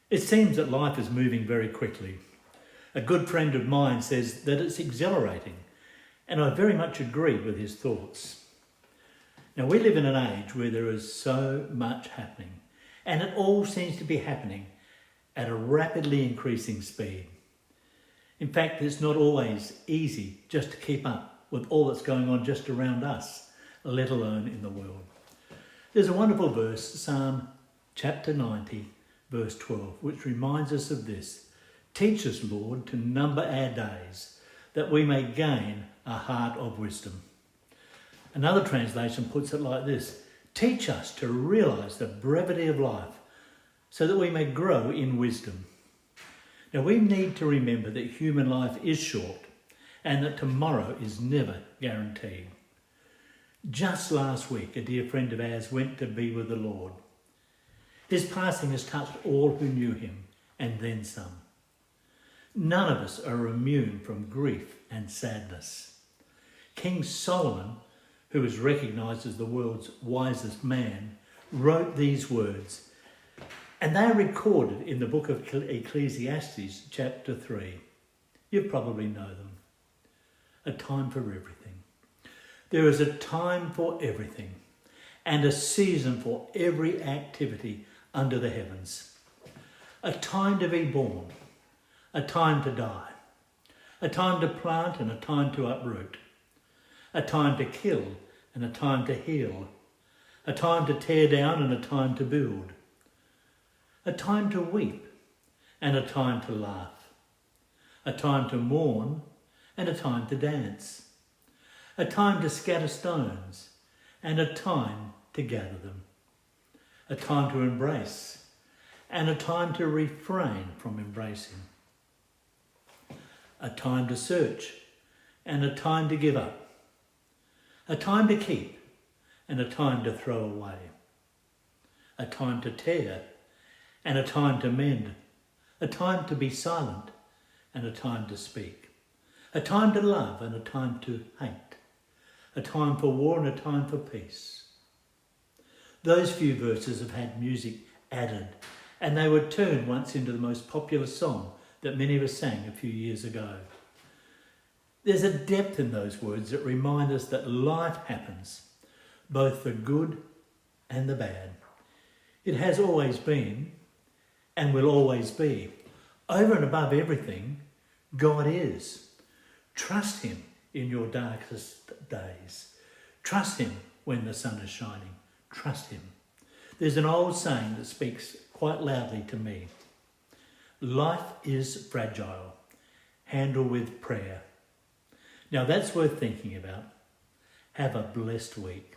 It seems that life is moving very quickly. A good friend of mine says that it's exhilarating, and I very much agree with his thoughts. Now, we live in an age where there is so much happening, and it all seems to be happening at a rapidly increasing speed. In fact, it's not always easy just to keep up with all that's going on just around us, let alone in the world. There's a wonderful verse, Psalm chapter 90, verse 12, which reminds us of this. Teach us, Lord, to number our days, that we may gain a heart of wisdom. Another translation puts it like this. Teach us to realise the brevity of life, so that we may grow in wisdom. Now, we need to remember that human life is short and that tomorrow is never guaranteed. Just last week, a dear friend of ours went to be with the Lord. His passing has touched all who knew him, and then some. None of us are immune from grief and sadness. King Solomon, who is recognised as the world's wisest man, wrote these words, and they are recorded in the book of Ecclesiastes, chapter 3. You probably know them. A time for everything. There is a time for everything, and a season for every activity under the heavens. A time to be born, a time to die, a time to plant and a time to uproot, a time to kill and a time to heal, a time to tear down and a time to build, a time to weep and a time to laugh, a time to mourn and a time to dance, a time to scatter stones and a time to gather them, a time to embrace and a time to refrain from embracing, a time to search and a time to give up, a time to keep and a time to throw away, a time to tear and a time to mend, a time to be silent and a time to speak, a time to love and a time to hate, a time for war and a time for peace. Those few verses have had music added, and they were turned once into the most popular song that many of us sang a few years ago. There's a depth in those words that remind us that life happens, both the good and the bad. It has always been and will always be. Over and above everything, God is. Trust him in your darkest days. Trust him when the sun is shining. Trust him. There's an old saying that speaks quite loudly to me. Life is fragile. Handle with prayer. Now that's worth thinking about. Have a blessed week.